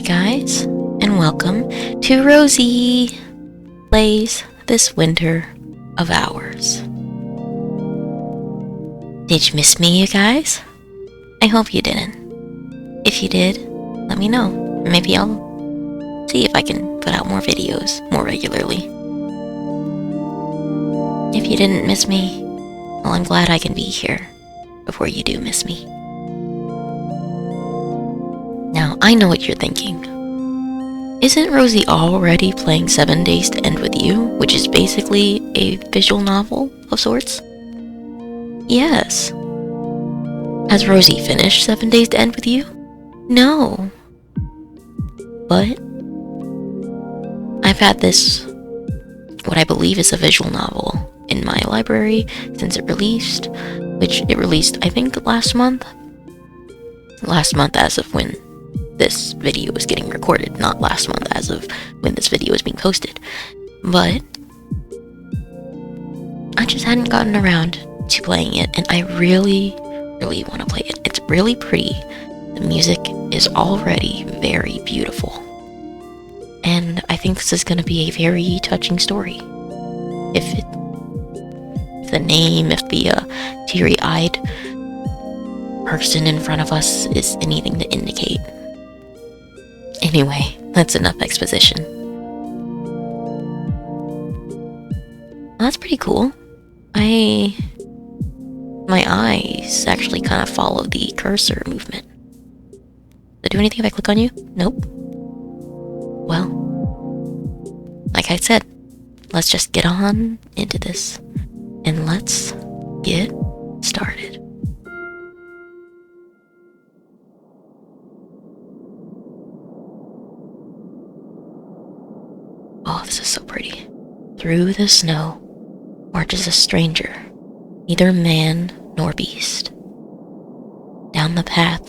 Hi guys, and welcome to Rosie Plays This Winter of Ours. Did you miss me, you guys? I hope you didn't. If you did, let me know. Maybe I'll see if I can put out more videos more regularly. If you didn't miss me, well, I'm glad I can be here before you do miss me. Now, I know what you're thinking. Isn't Rosie already playing 7 Days to End With You, which is basically a visual novel of sorts? Yes. Has Rosie finished 7 Days to End With You? No. But I've had this, what I believe is a visual novel, in my library since it released, which it released, I think, last month. Last month as of when this video is getting recorded, not last month as of when this video is being posted. But I just hadn't gotten around to playing it, and I really want to play it. It's really pretty. The music is already very beautiful. And I think this is going to be a very touching story. If the teary-eyed person in front of us is anything to indicate. Anyway, that's enough exposition. Well, that's pretty cool. My eyes actually kind of follow the cursor movement. Does it do anything if I click on you? Nope. Well, like I said, let's just get on into this, and let's get started. Oh, this is so pretty. Through the snow marches a stranger, neither man nor beast. Down the path,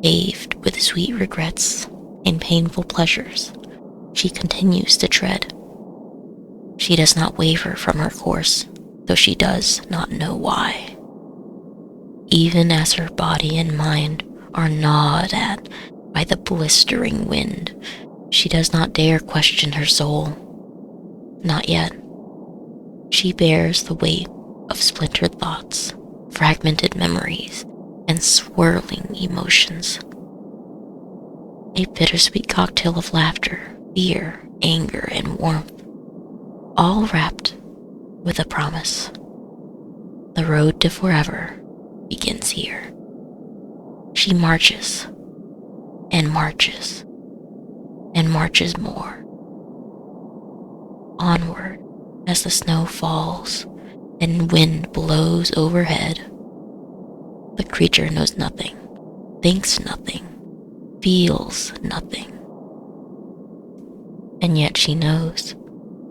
paved with sweet regrets and painful pleasures, she continues to tread. She does not waver from her course, though she does not know why. Even as her body and mind are gnawed at by the blistering wind, she does not dare question her soul. Not yet. She bears the weight of splintered thoughts, fragmented memories, and swirling emotions. A bittersweet cocktail of laughter, fear, anger, and warmth, all wrapped with a promise. The road to forever begins here. She marches and marches and marches more. Onward as the snow falls and wind blows overhead. The creature knows nothing, thinks nothing, feels nothing. And yet she knows,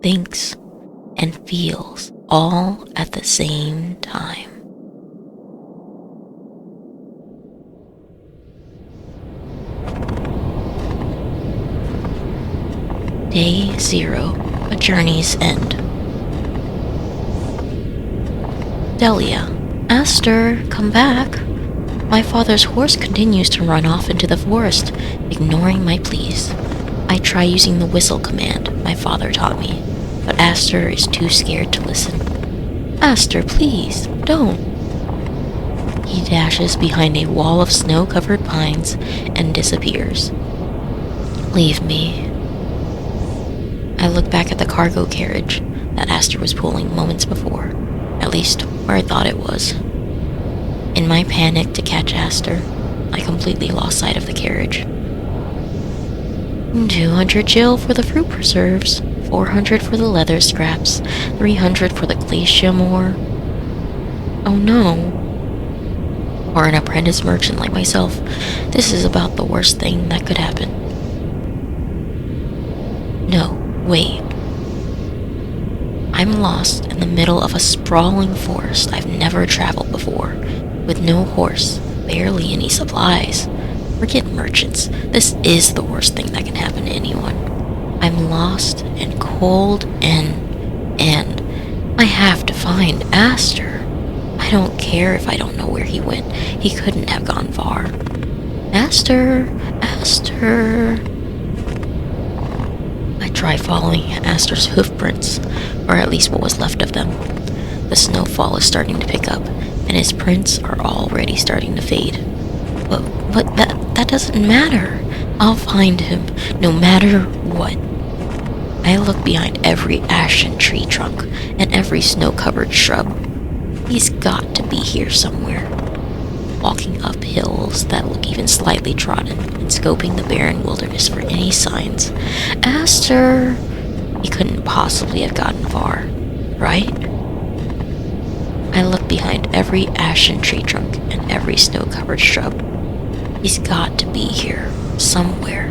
thinks, and feels all at the same time. Day 0, a journey's end. Delia, Aster, come back. My father's horse continues to run off into the forest, ignoring my pleas. I try using the whistle command my father taught me, but Aster is too scared to listen. Aster, please, don't. He dashes behind a wall of snow-covered pines and disappears. Leave me. I look back at the cargo carriage that Aster was pulling moments before, at least where I thought it was. In my panic to catch Aster, I completely lost sight of the carriage. 200 gil for the fruit preserves, 400 for the leather scraps, 300 for the glacier ore. Oh no. For an apprentice merchant like myself, this is about the worst thing that could happen. No. Wait. I'm lost in the middle of a sprawling forest I've never traveled before, with no horse, barely any supplies. Forget merchants. This is the worst thing that can happen to anyone. I'm lost and cold and I have to find Aster. I don't care if I don't know where he went. He couldn't have gone far. Aster, Aster. Try following Aster's hoof prints, or at least what was left of them. The snowfall is starting to pick up, and his prints are already starting to fade. But that doesn't matter. I'll find him, no matter what. I look behind every ashen tree trunk and every snow-covered shrub. He's got to be here somewhere. Walking up hills that look even slightly trodden and scoping the barren wilderness for any signs. Aster! He couldn't possibly have gotten far, right? I look behind every ashen tree trunk and every snow-covered shrub. He's got to be here, somewhere.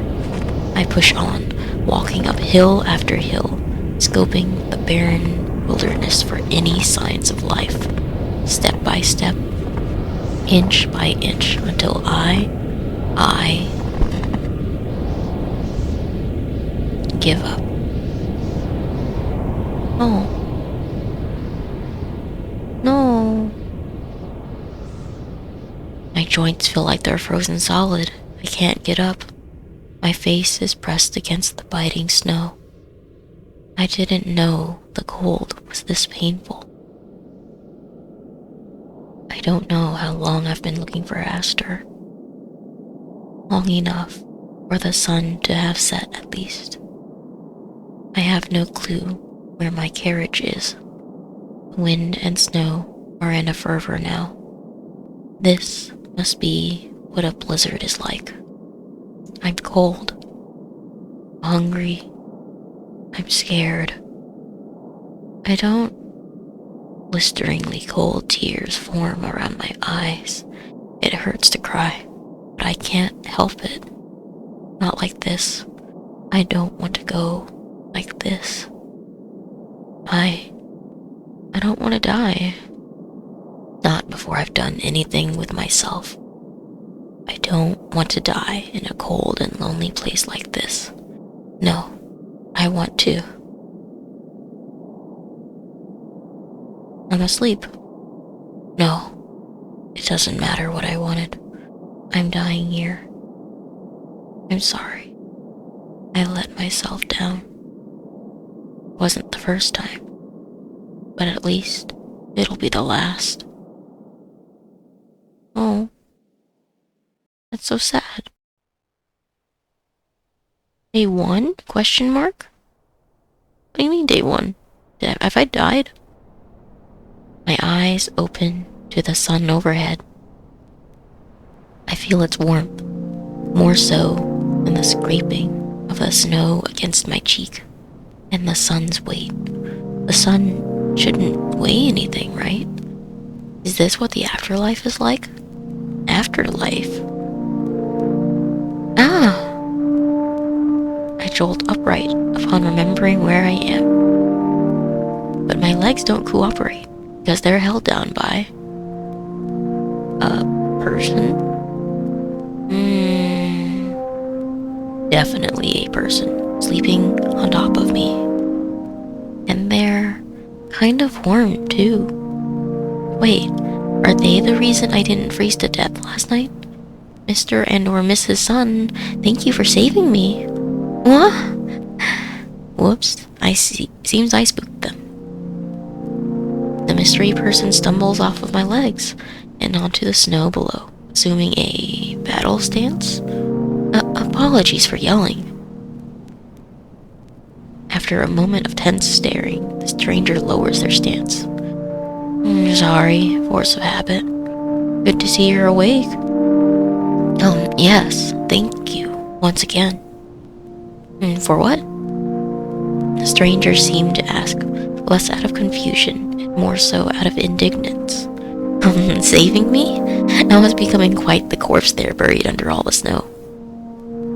I push on, walking up hill after hill, scoping the barren wilderness for any signs of life, step by step, inch by inch, until I give up. Oh. No. My joints feel like they're frozen solid. I can't get up. My face is pressed against the biting snow. I didn't know the cold was this painful. I don't know how long I've been looking for Aster. Long enough for the sun to have set at least. I have no clue where my carriage is. Wind and snow are in a fervor now. This must be what a blizzard is like. I'm cold, hungry, I'm scared. I don't. Blisteringly cold tears form around my eyes. It hurts to cry, but I can't help it. Not like this. I don't want to go like this. I don't want to die. Not before I've done anything with myself. I don't want to die in a cold and lonely place like this. No, I want to. I'm asleep. No, it doesn't matter what I wanted. I'm dying here. I'm sorry. I let myself down. Wasn't the first time, but at least it'll be the last. Oh, that's so sad. Day 1? Question mark? What do you mean day 1? Have I died? My eyes open to the sun overhead. I feel its warmth, more so than the scraping of the snow against my cheek and the sun's weight. The sun shouldn't weigh anything, right? Is this what the afterlife is like? Afterlife? Ah! I jolt upright upon remembering where I am. But my legs don't cooperate because they're held down by a person. Definitely a person sleeping on top of me. And they're kind of warm too. Wait, are they the reason I didn't freeze to death last night? Mr. and or Mrs. Sun, thank you for saving me. What? Whoops, I see. Seems I spooked them. The mystery person stumbles off of my legs and onto the snow below, assuming a battle stance. Apologies for yelling. After a moment of tense staring, the stranger lowers their stance. Sorry, force of habit. Good to see you're awake. Yes, thank you, once again. For what? The stranger seemed to ask, less out of confusion, and more so out of indignance. Saving me? I was becoming quite the corpse there buried under all the snow.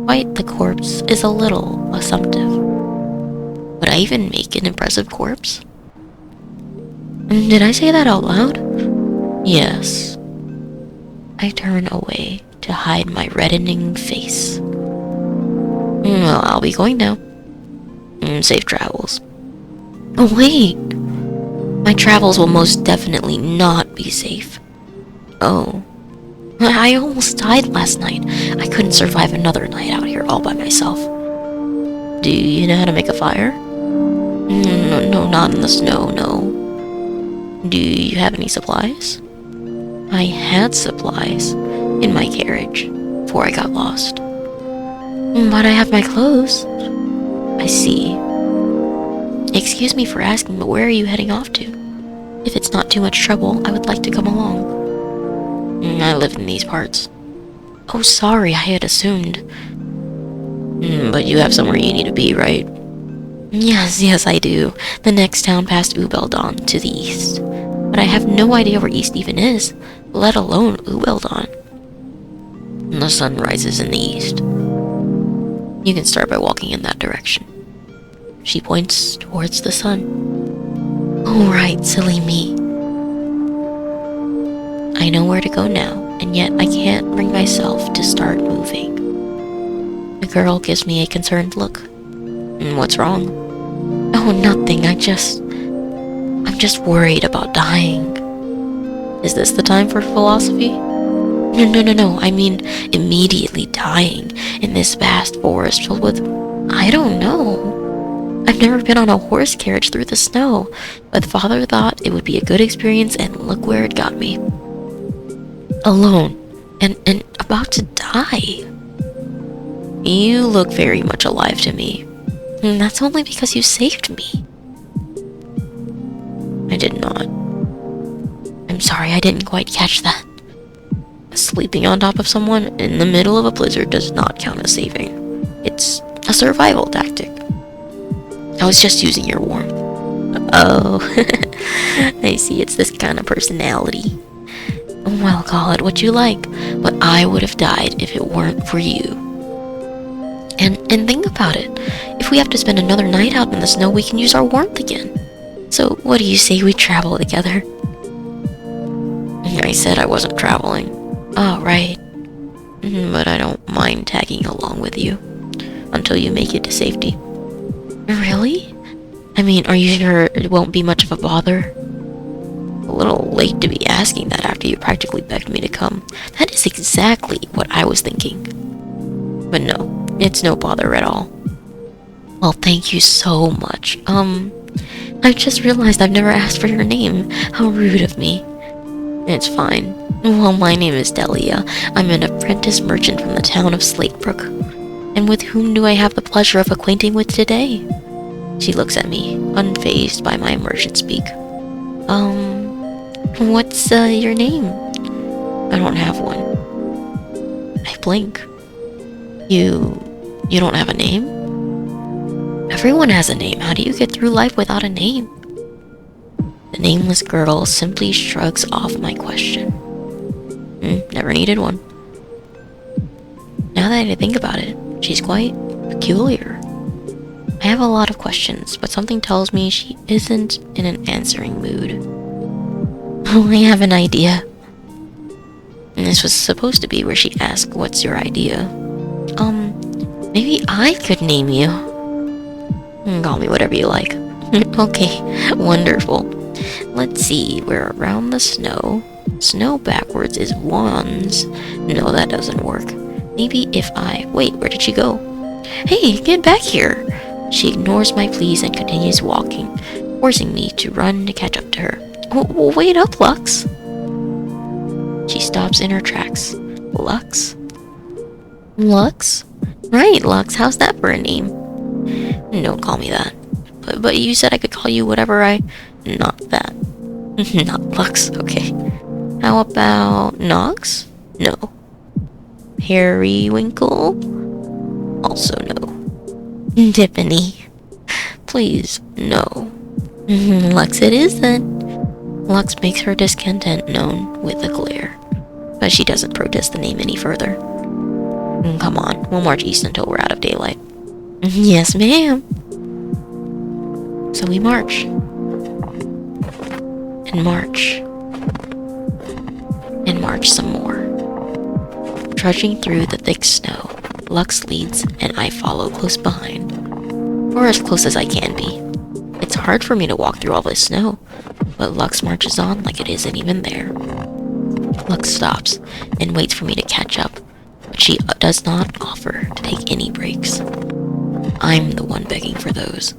Quite the corpse is a little assumptive. Would I even make an impressive corpse? Did I say that out loud? Yes. I turn away to hide my reddening face. Well, I'll be going now. Safe travels. Oh, wait. My travels will most definitely not be safe. Oh. I almost died last night. I couldn't survive another night out here all by myself. Do you know how to make a fire? No, not in the snow, no. Do you have any supplies? I had supplies in my carriage before I got lost. But I have my clothes. I see. Excuse me for asking, but where are you heading off to? If it's not too much trouble, I would like to come along. I live in these parts. Oh, sorry, I had assumed. But you have somewhere you need to be, right? Yes, I do. The next town past Ubeldon, to the east. But I have no idea where east even is, let alone Ubeldon. The sun rises in the east. You can start by walking in that direction. She points towards the sun. Oh, right, silly me. I know where to go now, and yet I can't bring myself to start moving. The girl gives me a concerned look. What's wrong? Oh, nothing. I'm just worried about dying. Is this the time for philosophy? No. I mean, immediately dying in this vast forest filled with, I don't know. I've never been on a horse carriage through the snow, but Father thought it would be a good experience, and look where it got me. Alone, and about to die. You look very much alive to me. And that's only because you saved me. I did not. I'm sorry, I didn't quite catch that. Sleeping on top of someone in the middle of a blizzard does not count as saving. It's a survival tactic. I was just using your warmth. Oh, I see, it's this kind of personality. Well, call it what you like, but I would have died if it weren't for you. And think about it. If we have to spend another night out in the snow, we can use our warmth again. So what do you say we travel together? I said I wasn't traveling. Oh, right. But I don't mind tagging along with you until you make it to safety. Really? I mean, are you sure it won't be much of a bother? A little late to be asking that after you practically begged me to come. That is exactly what I was thinking. But no, it's no bother at all. Well, thank you so much. I just realized I've never asked for your name. How rude of me. It's fine. Well, my name is Delia. I'm an apprentice merchant from the town of Slatebrook. And with whom do I have the pleasure of acquainting with today? She looks at me, unfazed by my merchant speak. What's your name? I don't have one. I blink. You don't have a name? Everyone has a name. How do you get through life without a name? The nameless girl simply shrugs off my question. Never needed one. Now that I think about it, she's quite peculiar. I have a lot of questions, but something tells me she isn't in an answering mood. Oh, I have an idea. And this was supposed to be where she asked, what's your idea? Maybe I could name you. Call me whatever you like. Okay, wonderful. Let's see, we're around the snow. Snow backwards is wands. No, that doesn't work. Maybe if I... Wait, where did she go? Hey, get back here! She ignores my pleas and continues walking, forcing me to run to catch up to her. Oh, wait up, Lux! She stops in her tracks. Lux? Lux? Right, Lux, how's that for a name? Don't call me that. But you said I could call you whatever I... Not that. Not Lux, okay. How about Nox? No. Periwinkle? Also no. Tiffany? Please, no. Lux it is then. Lux makes her discontent known with a glare, but she doesn't protest the name any further. Come on, we'll march east until we're out of daylight. Yes, ma'am. So we march. And march. And march some more. Trudging through the thick snow, Lux leads and I follow close behind. Or as close as I can be. It's hard for me to walk through all this snow, but Lux marches on like it isn't even there. Lux stops and waits for me to catch up, but she does not offer to take any breaks. I'm the one begging for those.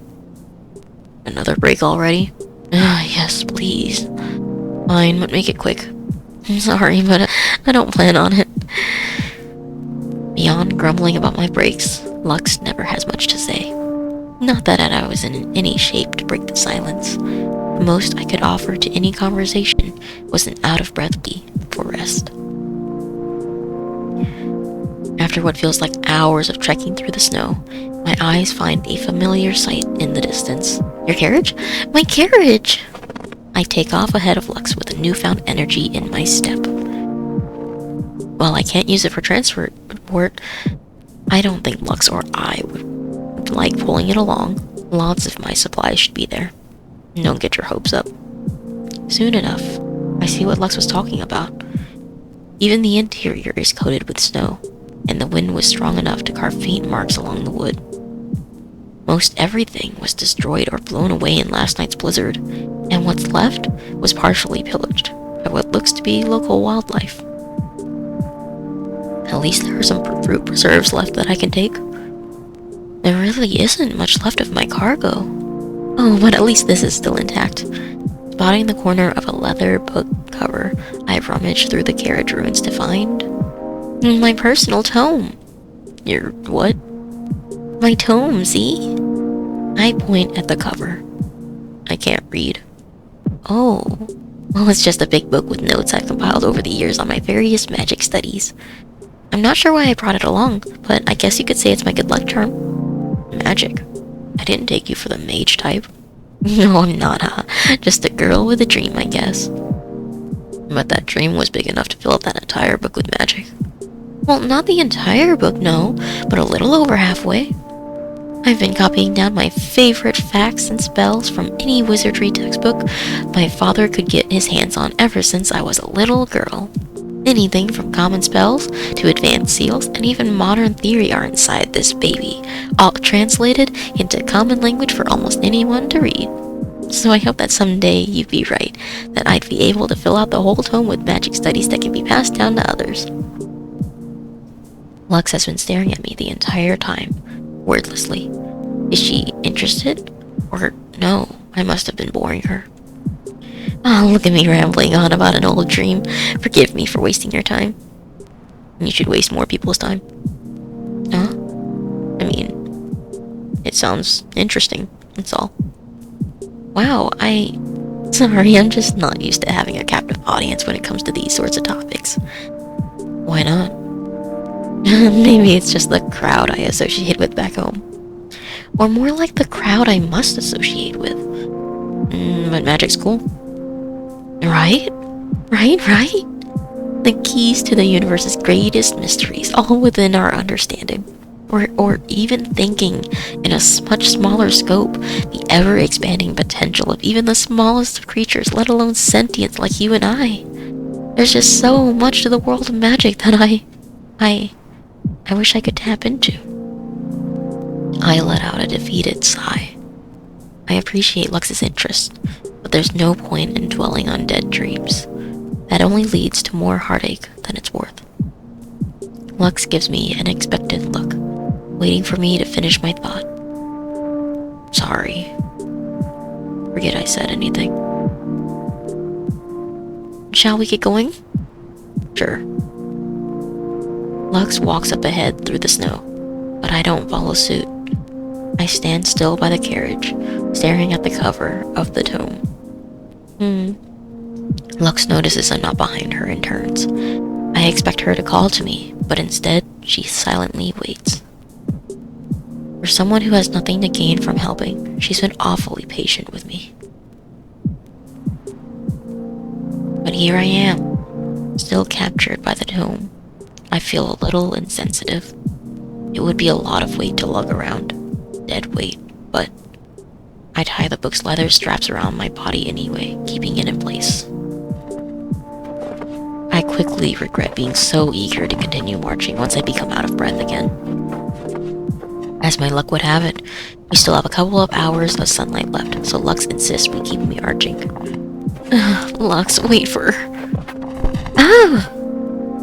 Another break already? Yes, please. Fine, but make it quick. I'm sorry, but I don't plan on it. Beyond grumbling about my breaks, Lux never has much to say. Not that I was in any shape to break the silence. The most I could offer to any conversation was an out-of-breath plea for rest. After what feels like hours of trekking through the snow, my eyes find a familiar sight in the distance. Your carriage? My carriage! I take off ahead of Lux with a newfound energy in my step. While I can't use it for transport, I don't think Lux or I would like pulling it along. Lots of my supplies should be there. Don't get your hopes up. Soon enough, I see what Lux was talking about. Even the interior is coated with snow, and the wind was strong enough to carve faint marks along the wood. Most everything was destroyed or blown away in last night's blizzard, and what's left was partially pillaged by what looks to be local wildlife. At least there are some fruit preserves left that I can take. There really isn't much left of my cargo. Oh, but at least this is still intact. Spotting the corner of a leather book cover, I rummage through the carriage ruins to find my personal tome. Your what? My tome, see? I point at the cover. I can't read. Oh, well, it's just a big book with notes I've compiled over the years on my various magic studies. I'm not sure why I brought it along, but I guess you could say it's my good luck charm. Magic. I didn't take you for the mage type. No, I'm not, huh? Just a girl with a dream, I guess. But that dream was big enough to fill up that entire book with magic. Well, not the entire book, no, but a little over halfway. I've been copying down my favorite facts and spells from any wizardry textbook my father could get his hands on ever since I was a little girl. Anything from common spells to advanced seals and even modern theory are inside this baby, all translated into common language for almost anyone to read. So I hope that someday you'd be right, that I'd be able to fill out the whole tome with magic studies that can be passed down to others. Lux has been staring at me the entire time, wordlessly. Is she interested? Or no, I must have been boring her. Oh, look at me rambling on about an old dream. Forgive me for wasting your time. You should waste more people's time. Huh? I mean, it sounds interesting, that's all. Wow, Sorry, I'm just not used to having a captive audience when it comes to these sorts of topics. Why not? Maybe it's just the crowd I associate with back home. Or more like the crowd I must associate with. But magic's cool. Right? The keys to the universe's greatest mysteries, all within our understanding. Or even thinking in a much smaller scope, the ever-expanding potential of even the smallest of creatures, let alone sentience like you and I. There's just so much to the world of magic that I wish I could tap into. I let out a defeated sigh. I appreciate Lux's interest, but there's no point in dwelling on dead dreams. That only leads to more heartache than it's worth. Lux gives me an expectant look, waiting for me to finish my thought. Sorry. Forget I said anything. Shall we get going? Sure. Lux walks up ahead through the snow, but I don't follow suit. I stand still by the carriage, staring at the cover of the tome. Lux notices I'm not behind her and turns. I expect her to call to me, but instead, she silently waits. For someone who has nothing to gain from helping, she's been awfully patient with me. But here I am, still captured by the tome. I feel a little insensitive. It would be a lot of weight to lug around. Dead weight, but I tie the book's leather straps around my body anyway, keeping it in place. I quickly regret being so eager to continue marching once I become out of breath again. As my luck would have it, we still have a couple of hours of sunlight left, so Lux insists we keep marching. Lux, wait for...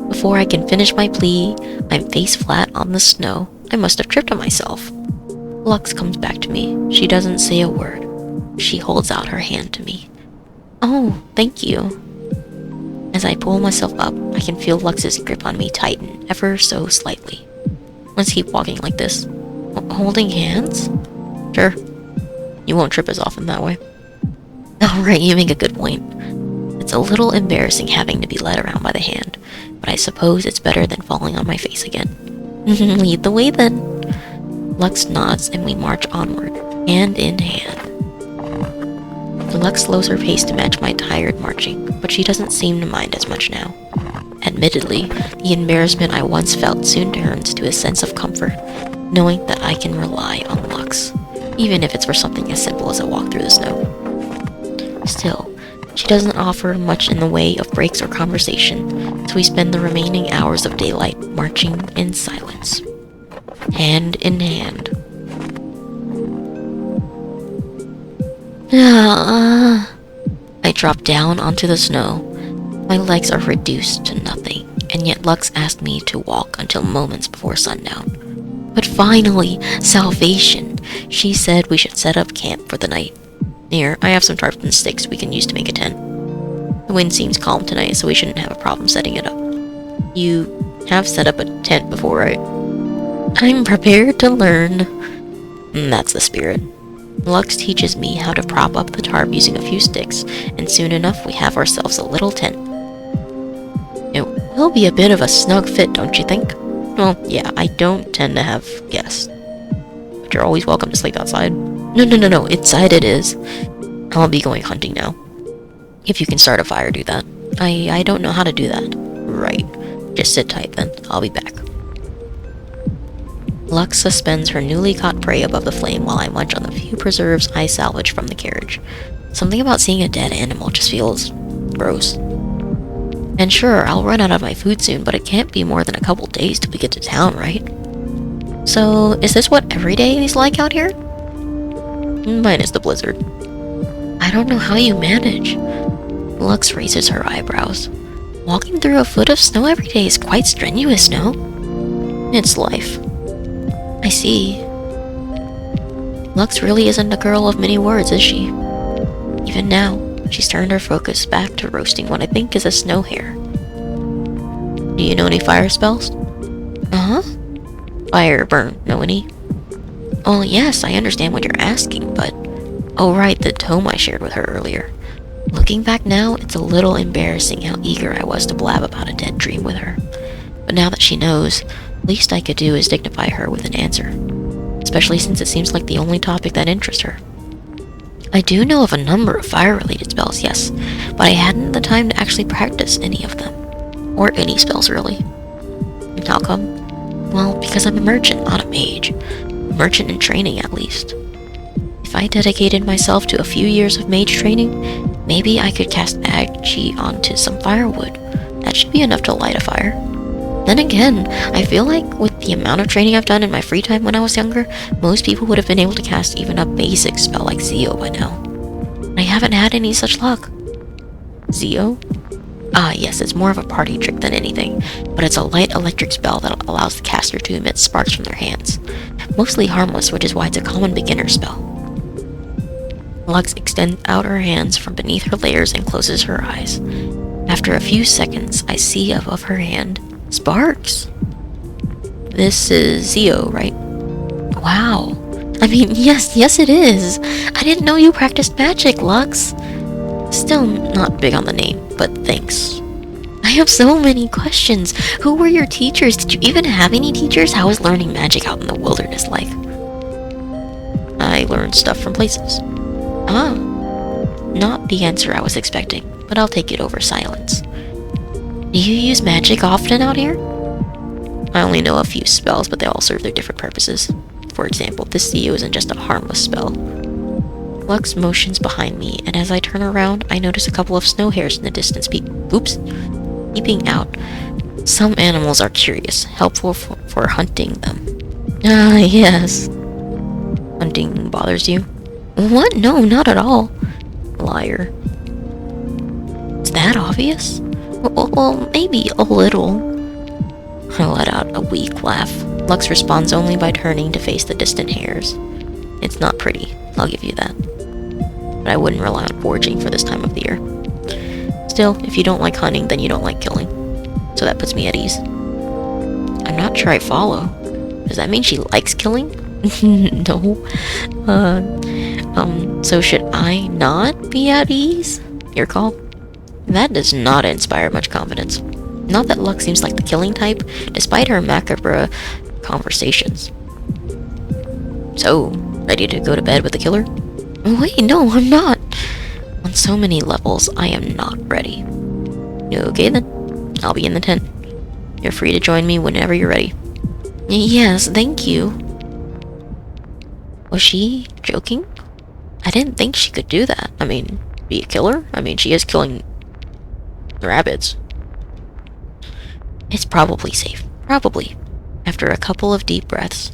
Before I can finish my plea, I'm face flat on the snow. I must have tripped on myself. Lux comes back to me. She doesn't say a word. She holds out her hand to me. Oh, thank you. As I pull myself up, I can feel Lux's grip on me tighten ever so slightly. Let's keep walking like this. Holding hands? Sure. You won't trip as often that way. Alright, you make a good point. It's a little embarrassing having to be led around by the hand, but I suppose it's better than falling on my face again. Lead the way then. Lux nods and we march onward, hand in hand. Lux slows her pace to match my tired marching, but she doesn't seem to mind as much now. Admittedly, the embarrassment I once felt soon turns to a sense of comfort, knowing that I can rely on Lux, even if it's for something as simple as a walk through the snow. Still, she doesn't offer much in the way of breaks or conversation, so we spend the remaining hours of daylight marching in silence, hand in hand. I drop down onto the snow. My legs are reduced to nothing, and yet Lux asked me to walk until moments before sundown. But finally, salvation! She said we should set up camp for the night. Here, I have some tarps and sticks we can use to make a tent. The wind seems calm tonight, so we shouldn't have a problem setting it up. You have set up a tent before, right? I'm prepared to learn. That's the spirit. Lux teaches me how to prop up the tarp using a few sticks, and soon enough we have ourselves a little tent. It will be a bit of a snug fit, don't you think? Well, yeah, I don't tend to have guests. But you're always welcome to sleep outside. No, inside it is. I'll be going hunting now. If you can start a fire, do that. I don't know how to do that. Right. Just sit tight then, I'll be back. Lux suspends her newly caught prey above the flame while I munch on the few preserves I salvage from the carriage. Something about seeing a dead animal just feels gross. And sure, I'll run out of my food soon, but it can't be more than a couple days till we get to town, right? So, is this what every day is like out here? Minus the blizzard. I don't know how you manage. Lux raises her eyebrows. Walking through a foot of snow every day is quite strenuous, no? It's life. I see. Lux really isn't a girl of many words, is she? Even now, she's turned her focus back to roasting what I think is a snow hare. Do you know any fire spells? Uh-huh. Fire, burn, know any? Oh yes, I understand what you're asking, but... Oh right, the tome I shared with her earlier. Looking back now, it's a little embarrassing how eager I was to blab about a dead dream with her. But now that she knows, least I could do is dignify her with an answer, especially since it seems like the only topic that interests her. I do know of a number of fire-related spells, yes, but I hadn't the time to actually practice any of them. Or any spells, really. And how come? Well, because I'm a merchant, not a mage. A merchant in training, at least. If I dedicated myself to a few years of mage training, maybe I could cast Agi onto some firewood. That should be enough to light a fire. Then again, I feel like with the amount of training I've done in my free time when I was younger, most people would have been able to cast even a basic spell like Zeo by now. I haven't had any such luck. Zeo? Ah, yes, it's more of a party trick than anything, but it's a light electric spell that allows the caster to emit sparks from their hands. Mostly harmless, which is why it's a common beginner spell. Lux extends out her hands from beneath her layers and closes her eyes. After a few seconds, I see above her hand sparks. This is Zeo, right? Wow. I mean, yes it is. I didn't know you practiced magic, Lux. Still not big on the name, but thanks. I have so many questions. Who were your teachers? Did you even have any teachers? How was learning magic out in the wilderness like? I learned stuff from places. Ah. Not the answer I was expecting, but I'll take it over silence. Do you use magic often out here? I only know a few spells, but they all serve their different purposes. For example, this Zeo isn't just a harmless spell. Lux motions behind me, and as I turn around, I notice a couple of snow hares in the distance peeping out. Some animals are curious, helpful for hunting them. Ah, yes. Hunting bothers you? What? No, not at all. Liar. Is that obvious? Well, maybe a little. I let out a weak laugh. Lux responds only by turning to face the distant hares. It's not pretty, I'll give you that. But I wouldn't rely on foraging for this time of the year. Still, if you don't like hunting, then you don't like killing. So that puts me at ease. I'm not sure I follow. Does that mean she likes killing? No. So should I not be at ease? Your call? That does not inspire much confidence. Not that Lux seems like the killing type, despite her macabre conversations. So, ready to go to bed with the killer? Wait, no, I'm not. On so many levels, I am not ready. Okay then, I'll be in the tent. You're free to join me whenever you're ready. Yes, thank you. Was she joking? I didn't think she could do that. I mean, be a killer? I mean, she is killing rabbits. It's probably safe. Probably. After a couple of deep breaths.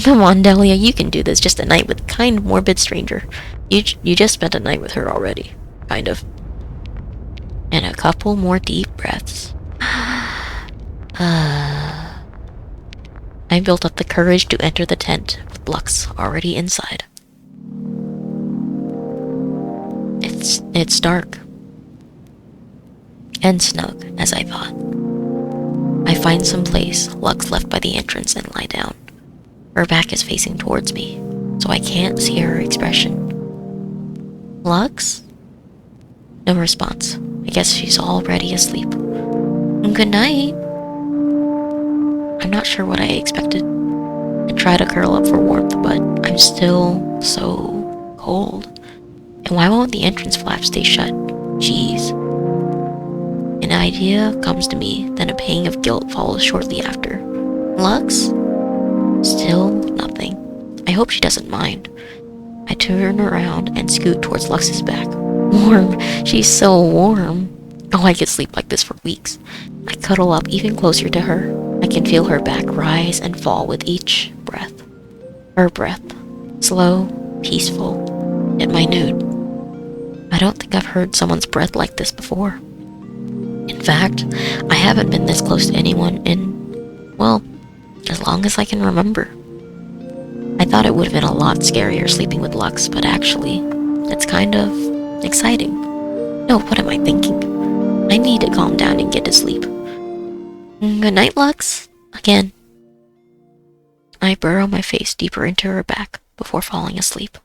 Come on, Dahlia, you can do this. Just a night with a kind, morbid stranger. You just spent a night with her already. Kind of. And a couple more deep breaths. I built up the courage to enter the tent with Lux already inside. It's dark. And snug, as I thought. I find some place Lux left by the entrance and lie down. Her back is facing towards me, so I can't see her expression. Lux? No response. I guess she's already asleep. Good night. I'm not sure what I expected. I try to curl up for warmth, but I'm still so cold. And why won't the entrance flap stay shut? Jeez. An idea comes to me, then a pang of guilt follows shortly after. Lux? Still nothing. I hope she doesn't mind. I turn around and scoot towards Lux's back. Warm. She's so warm. Oh, I could sleep like this for weeks. I cuddle up even closer to her. I can feel her back rise and fall with each breath. Her breath. Slow, peaceful, yet minute. I don't think I've heard someone's breath like this before. In fact, I haven't been this close to anyone in, well, as long as I can remember. I thought it would have been a lot scarier sleeping with Lux, but actually, it's kind of exciting. No, what am I thinking? I need to calm down and get to sleep. Good night, Lux. Again. I burrow my face deeper into her back before falling asleep.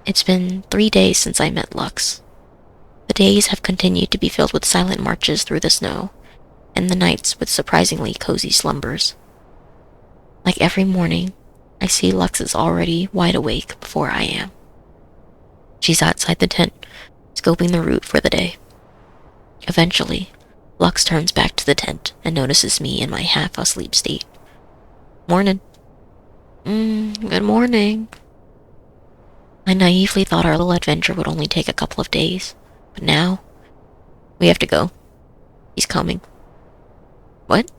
It's been 3 days since I met Lux. The days have continued to be filled with silent marches through the snow, and the nights with surprisingly cozy slumbers. Like every morning, I see Lux is already wide awake before I am. She's outside the tent, scoping the route for the day. Eventually, Lux turns back to the tent and notices me in my half-asleep state. Morning. Good morning. I naively thought our little adventure would only take a couple of days, but now, we have to go. He's coming. What?